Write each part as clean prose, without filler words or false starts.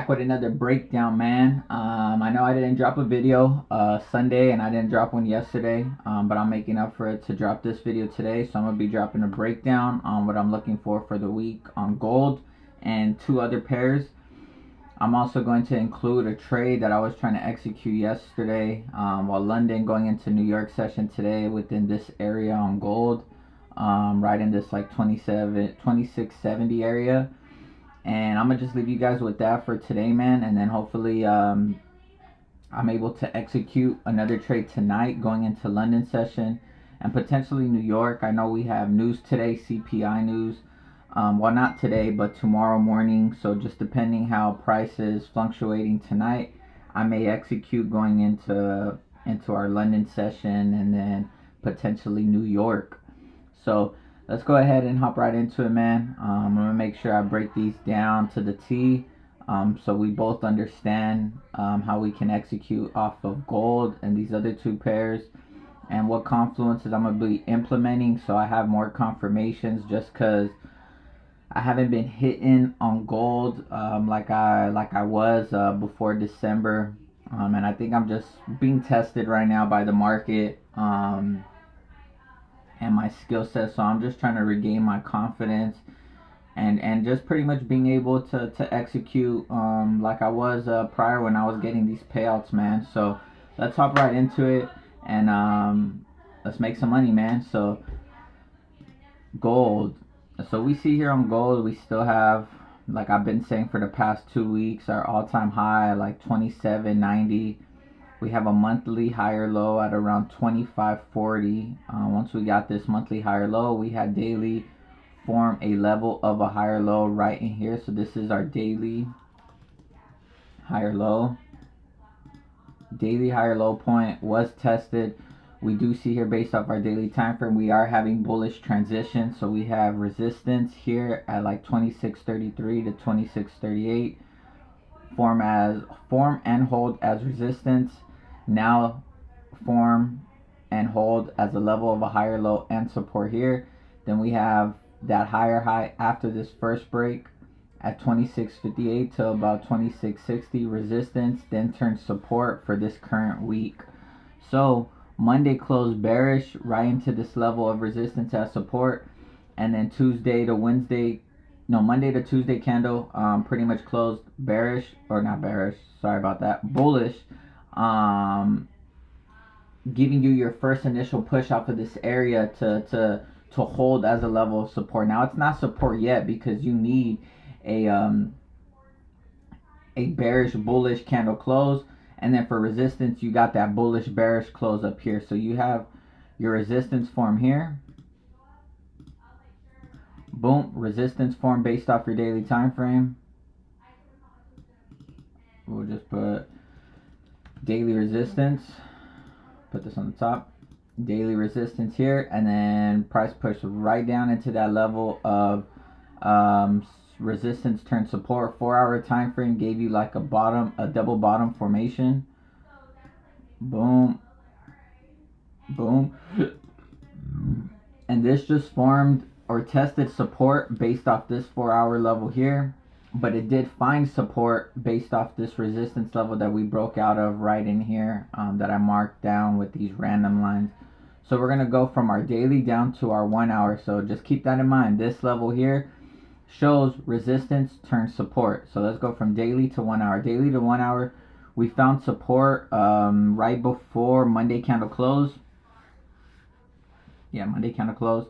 back with another breakdown, man. I know I didn't drop a video Sunday and I didn't drop one yesterday, but I'm making up for it to drop this video today. So I'm gonna be dropping a breakdown on what I'm looking for the week on gold and two other pairs. I'm also going to include a trade that I was trying to execute yesterday while London going into New York session today within this area on gold, right in this like 2670 area. And I'm gonna just leave you guys with that for today, man, and then hopefully I'm able to execute another trade tonight going into London session and potentially New York. I know we have news today, CPI news, well, not today but tomorrow morning, so just depending how price is fluctuating tonight, I may execute going into our London session and then potentially New York. So let's go ahead and hop right into it, man. I'm gonna make sure I break these down to the T, so we both understand how we can execute off of gold and these other two pairs and what confluences I'm gonna be implementing, so I have more confirmations, just because I haven't been hitting on gold like I was before December, and I think I'm just being tested right now by the market and my skill set. So I'm just trying to regain my confidence and just pretty much being able to execute like I was prior when I was getting these payouts, man. So let's hop right into it and let's make some money, man. So gold. So we see here on gold, we still have, like I've been saying for the past 2 weeks, our all-time high like 27.90. We have a monthly higher low at around 25.40. Once we got this monthly higher low, we had daily form a level of a higher low right in here. So this is our daily higher low. Daily higher low point was tested. We do see here, based off our daily time frame, we are having bullish transition. So we have resistance here at like 26.33 to 26.38. Form and hold as resistance. Now form and hold as a level of a higher low and support here. Then we have that higher high after this first break at 26.58 to about 26.60 resistance, then turns support for this current week. So Monday closed bearish right into this level of resistance as support, and then Monday to Tuesday candle pretty much closed bearish, or not bearish, sorry about that, bullish, giving you your first initial push off of this area to hold as a level of support. Now it's not support yet because you need a bearish bullish candle close, and then for resistance you got that bullish bearish close up here. So you have your resistance form here. Boom, resistance form based off your daily time frame. We'll just put daily resistance, put this on the top, daily resistance here, and then price push right down into that level of resistance turn support. 4-hour time frame gave you like a double bottom formation. Boom, boom, and this just formed or tested support based off this 4-hour level here, but it did find support based off this resistance level that we broke out of right in here, that I marked down with these random lines. So we're gonna go from our daily down to our 1 hour. So just keep that in mind. This level here shows resistance turns support. So let's go from daily to 1 hour. Daily to 1 hour, we found support right before Monday candle close. Yeah, Monday candle close.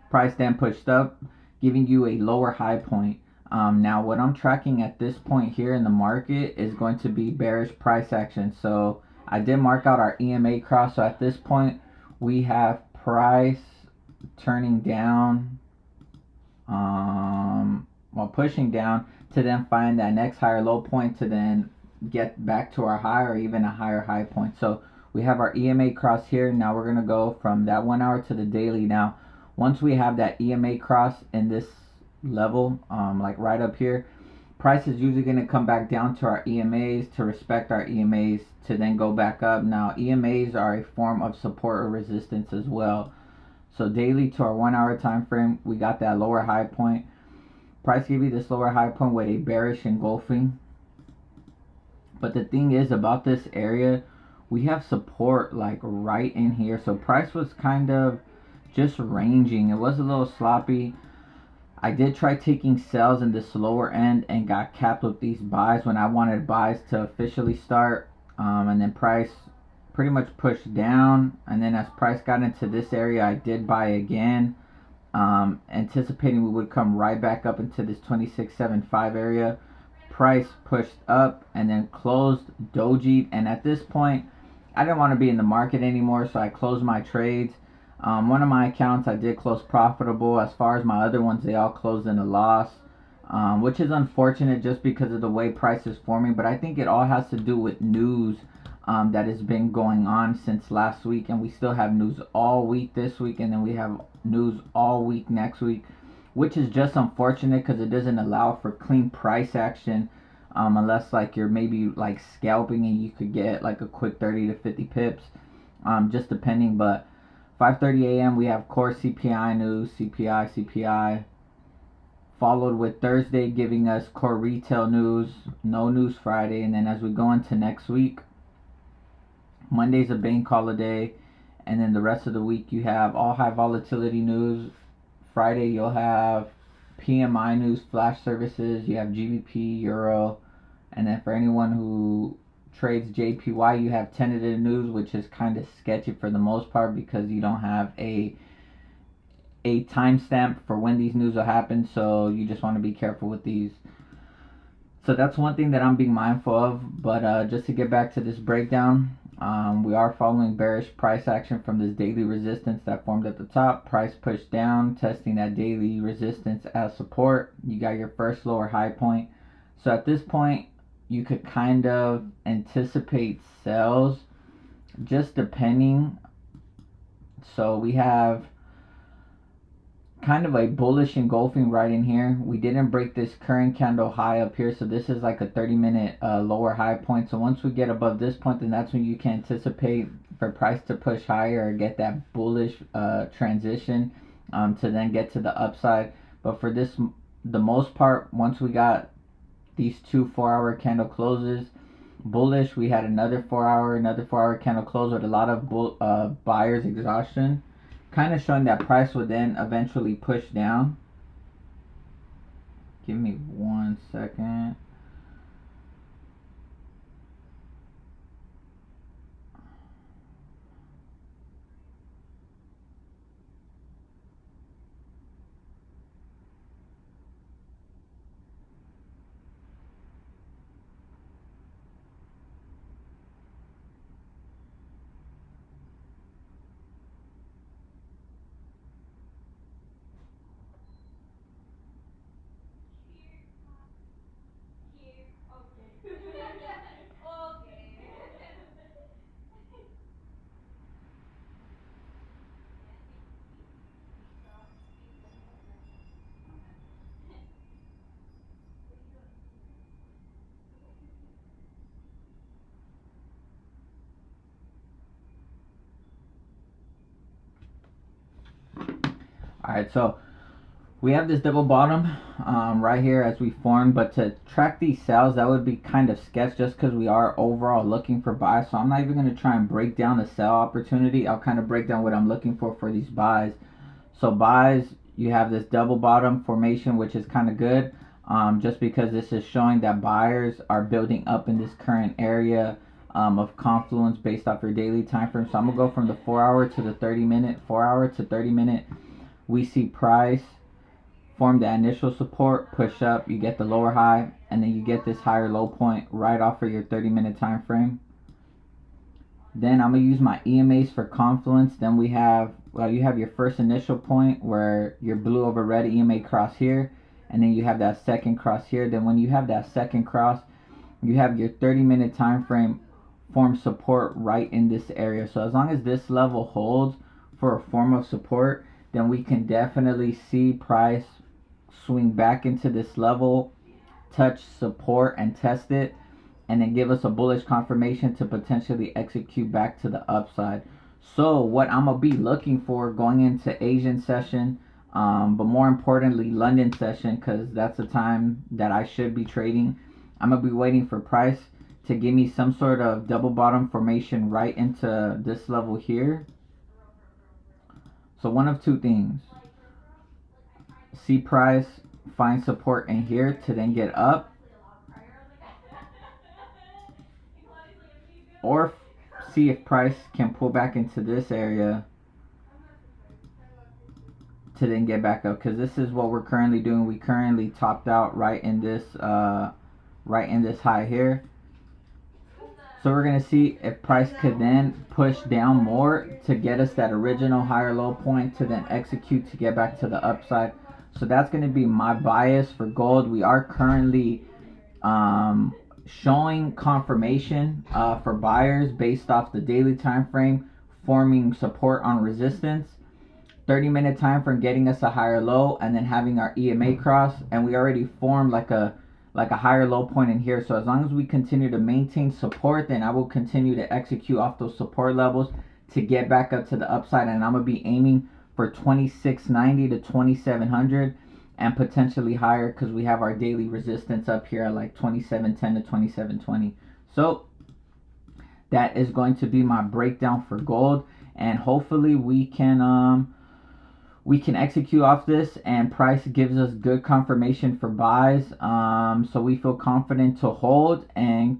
Price then pushed up, giving you a lower high point. Now what I'm tracking at this point here in the market is going to be bearish price action. So I did mark out our EMA cross. So at this point we have price turning down, while pushing down to then find that next higher low point to then get back to our high or even a higher high point. So we have our EMA cross here. Now we're gonna go from that 1 hour to the daily. Now once we have that EMA cross in this level, like right up here, price is usually going to come back down to our EMAs to respect our EMAs to then go back up. Now EMAs are a form of support or resistance as well. So daily to our 1 hour time frame, we got that lower high point. Price gave you this lower high point with a bearish engulfing. But the thing is about this area, we have support like right in here. So price was kind of just ranging. It was a little sloppy. I did try taking sells in this lower end and got capped with these buys when I wanted buys to officially start. And then price pretty much pushed down. And then as price got into this area, I did buy again, anticipating we would come right back up into this 26.75 area. Price pushed up and then closed, dojied, and at this point I didn't want to be in the market anymore, so I closed my trades. One of my accounts I did close profitable. As far as my other ones, they all closed in a loss, which is unfortunate just because of the way price is forming. But I think it all has to do with news that has been going on since last week, and we still have news all week this week, and then we have news all week next week, which is just unfortunate because it doesn't allow for clean price action, unless like you're maybe like scalping and you could get like a quick 30 to 50 pips, just depending. But 5:30 a.m. we have core CPI news, CPI, followed with Thursday giving us core retail news, no news Friday, and then as we go into next week, Monday's a bank holiday, and then the rest of the week you have all high volatility news. Friday you'll have PMI news, flash services, you have GBP, Euro, and then for anyone who trades JPY, you have tentative news, which is kind of sketchy for the most part because you don't have a timestamp for when these news will happen, so you just want to be careful with these. So that's one thing that I'm being mindful of. But just to get back to this breakdown, we are following bearish price action from this daily resistance that formed at the top. Price pushed down, testing that daily resistance as support. You got your first lower high point. So at this point, you could kind of anticipate sells, just depending. So we have kind of a bullish engulfing right in here. We didn't break this current candle high up here, so this is like a 30-minute lower high point. So once we get above this point, then that's when you can anticipate for price to push higher or get that bullish transition to then get to the upside. But for this, the most part, once we got these two 4-hour candle closes bullish, we had another 4-hour candle close with a lot of buyers exhaustion, kind of showing that price would then eventually push down. Give me 1 second. Alright, so we have this double bottom right here as we formed, but to track these sales, that would be kind of sketch just because we are overall looking for buys. So I'm not even going to try and break down the sell opportunity. I'll kind of break down what I'm looking for these buys. So buys, you have this double bottom formation, which is kind of good, just because this is showing that buyers are building up in this current area of confluence based off your daily time frame. So I'm going to go from the 4-hour to the 30-minute, 4-hour to 30-minute. We see price form the initial support, push up, you get the lower high, and then you get this higher low point right off of your 30-minute time frame. Then I'm going to use my EMAs for confluence. Then we have, well, you have your first initial point where your blue over red EMA cross here, and then you have that second cross here. Then when you have that second cross, you have your 30-minute time frame form support right in this area. So as long as this level holds for a form of support, then we can definitely see price swing back into this level, touch support and test it, and then give us a bullish confirmation to potentially execute back to the upside. So what I'm going to be looking for going into Asian session, but more importantly London session, because that's the time that I should be trading, I'm going to be waiting for price to give me some sort of double bottom formation right into this level here. So one of two things: see price find support in here to then get up, or see if price can pull back into this area to then get back up, because this is what we're currently doing. We currently topped out right in this high here. So we're going to see if price could then push down more to get us that original higher low point to then execute to get back to the upside. So that's going to be my bias for gold. We are currently showing confirmation for buyers based off the daily time frame, forming support on resistance. 30-minute time frame getting us a higher low, and then having our EMA cross, and we already formed like a higher low point in here. So as long as we continue to maintain support, then I will continue to execute off those support levels to get back up to the upside, and I'm gonna be aiming for 2690 to 2700 and potentially higher, because we have our daily resistance up here at like 2710 to 2720. So that is going to be my breakdown for gold, and hopefully we can execute off this, and price gives us good confirmation for buys, so we feel confident to hold and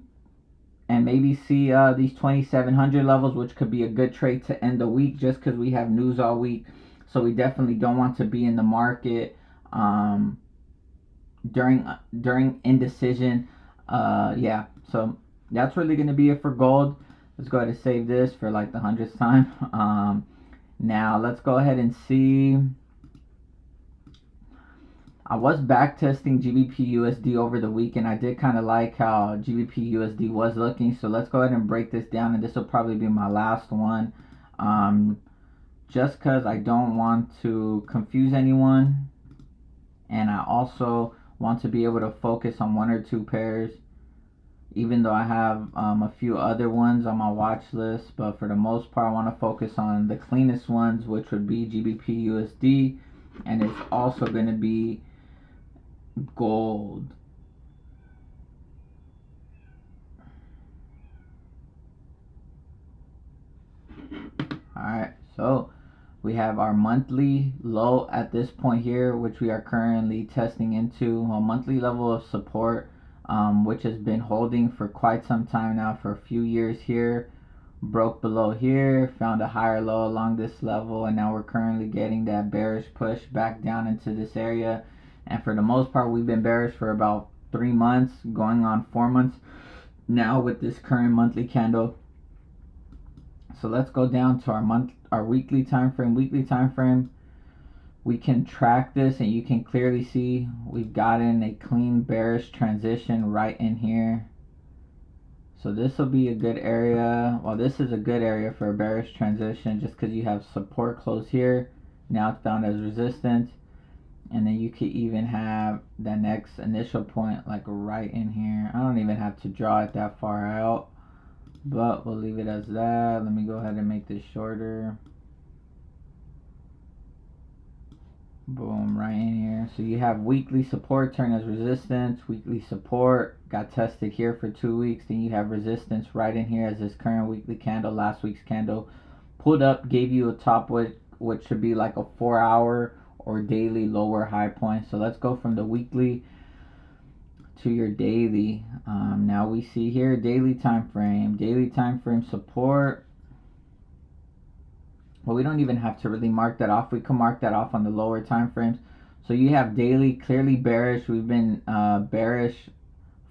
maybe see these 2700 levels, which could be a good trade to end the week, just because we have news all week. So we definitely don't want to be in the market during indecision. Yeah, so that's really going to be it for gold. Let's go ahead and save this for like the 100th time. Now let's go ahead and see. I was back testing GBPUSD over the weekend. I did kind of like how GBPUSD was looking. So let's go ahead and break this down, and this will probably be my last one. Just because I don't want to confuse anyone, and I also want to be able to focus on one or two pairs, even though I have a few other ones on my watch list. But for the most part, I want to focus on the cleanest ones, which would be GBPUSD, and it's also going to be gold. Alright, so we have our monthly low at this point here, which we are currently testing into a monthly level of support, which has been holding for quite some time now, for a few years here. Broke below here, found a higher low along this level, and now we're currently getting that bearish push back down into this area. And for the most part, we've been bearish for about 3 months, going on 4 months now with this current monthly candle. So let's go down to our weekly time frame. Weekly time frame, we can track this, and you can clearly see we've gotten a clean bearish transition right in here. So this will be a good area. Well, this is a good area for a bearish transition, just because you have support close here. Now it's found as resistance. And then you could even have the next initial point like right in here. I don't even have to draw it that far out, but we'll leave it as that. Let me go ahead and make this shorter. Boom, right in here. So you have weekly support turn as resistance, weekly support got tested here for 2 weeks. Then you have resistance right in here as this current weekly candle, last week's candle pulled up, gave you a top which should be like a 4-hour or daily lower high point. So let's go from the weekly to your daily. Now we see here daily time frame support. Well, we don't even have to really mark that off. We can mark that off on the lower time frames. So you have daily clearly bearish. We've been bearish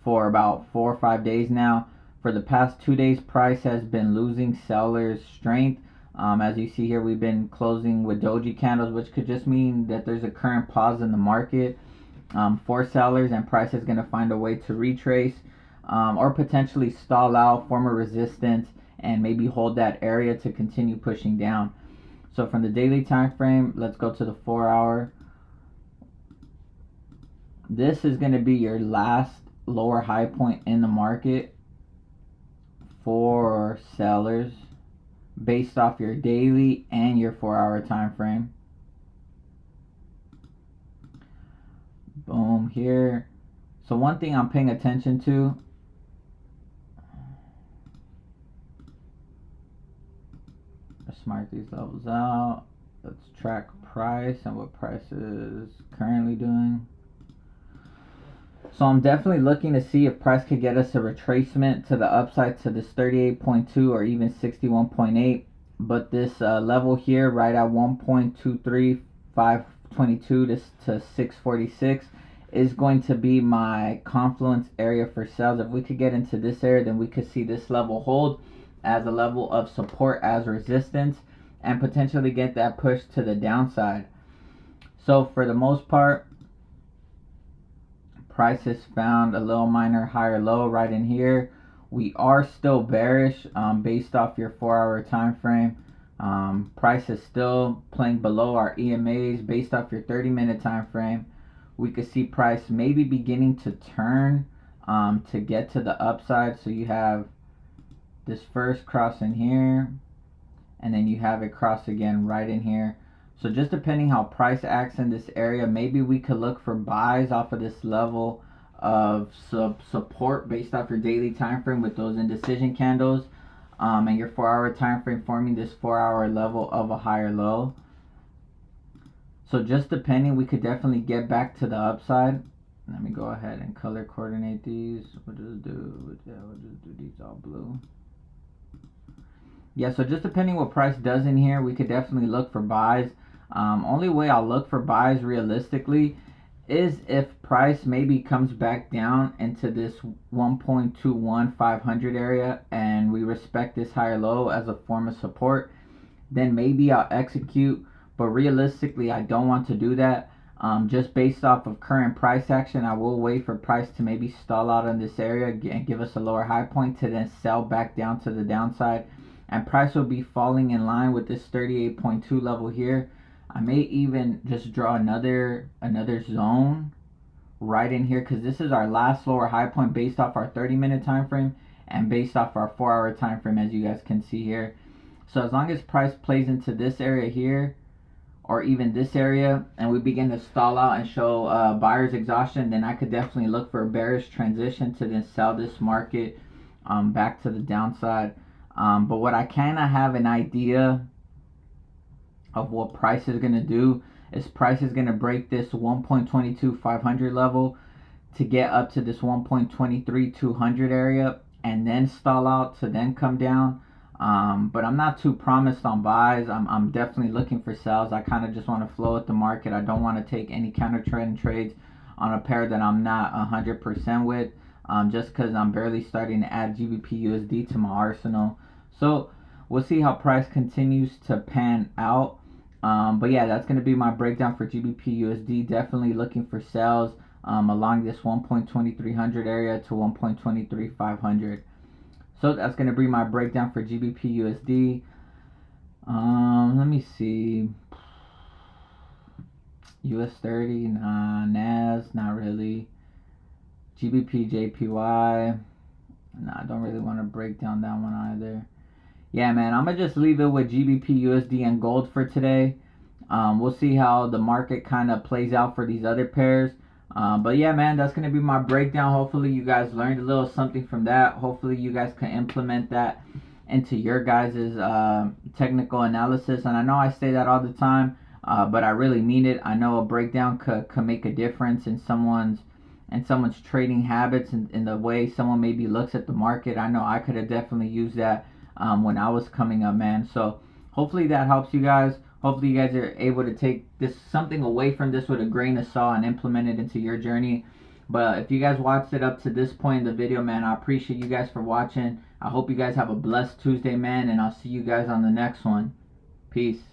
for about 4 or 5 days now. For the past 2 days, price has been losing sellers strength. As you see here, we've been closing with doji candles, which could just mean that there's a current pause in the market for sellers, and price is going to find a way to retrace or potentially stall out, form a resistance, and maybe hold that area to continue pushing down. So from the daily time frame, let's go to the 4-hour. This is going to be your last lower high point in the market for sellers, based off your daily and your 4-hour time frame. Boom, here. So one thing I'm paying attention to, mark these levels out. Let's track price and what price is currently doing. So I'm definitely looking to see if price could get us a retracement to the upside to this 38.2 or even 61.8. But this level here right at 1.23522 to 646 is going to be my confluence area for sales. If we could get into this area, then we could see this level hold as a level of support, as resistance, and potentially get that push to the downside. So for the most part, price has found a little minor higher low right in here. We are still bearish based off your 4-hour time frame. Price is still playing below our EMAs based off your 30-minute time frame. We could see price maybe beginning to turn to get to the upside. So you have this first cross in here, and then you have it cross again right in here. So just depending how price acts in this area, maybe we could look for buys off of this level of support based off your daily time frame with those indecision candles, and your 4-hour time frame forming this 4-hour level of a higher low. So just depending, we could definitely get back to the upside. Let me go ahead and color coordinate these. We'll just do these all blue. Yeah, so just depending what price does in here, we could definitely look for buys. Only way I'll look for buys realistically is if price maybe comes back down into this 1.21500 area and we respect this higher low as a form of support, then maybe I'll execute. But realistically, I don't want to do that. Just based off of current price action, I will wait for price to maybe stall out in this area and give us a lower high point to then sell back down to the downside. And price will be falling in line with this 38.2 level here. I may even just draw another zone right in here, because this is our last lower high point based off our 30-minute time frame and based off our 4-hour time frame, as you guys can see here. So as long as price plays into this area here, or even this area, and we begin to stall out and show buyer's exhaustion, then I could definitely look for a bearish transition to then sell this market back to the downside. But what I kind of have an idea of what price is going to do is price is going to break this 1.22500 level to get up to this 1.23200 area and then stall out to then come down. But I'm not too promised on buys. I'm definitely looking for sells. I kind of just want to flow with the market. I don't want to take any counter trend trades on a pair that I'm not 100% with, just because I'm barely starting to add GBPUSD to my arsenal. So we'll see how price continues to pan out. But yeah, that's going to be my breakdown for GBPUSD. Definitely looking for sells along this 1.2300 area to 1.23500. So that's going to be my breakdown for GBPUSD. Let me see. US 30, nah. NAS, not really. GBPJPY, nah, I don't really want to break down that one either. Yeah, man, I'm going to just leave it with GBPUSD and gold for today. We'll see how the market kind of plays out for these other pairs. But yeah, man, that's going to be my breakdown. Hopefully you guys learned a little something from that. Hopefully you guys can implement that into your guys' technical analysis. And I know I say that all the time, but I really mean it. I know a breakdown could make a difference in someone's trading habits and in the way someone maybe looks at the market. I know I could have definitely used that when I was coming up, man. So hopefully that helps you guys. Hopefully you guys are able to take something away from this with a grain of salt and implement it into your journey. But if you guys watched it up to this point in the video, man, I appreciate you guys for watching. I hope you guys have a blessed Tuesday, man, and I'll see you guys on the next one. Peace.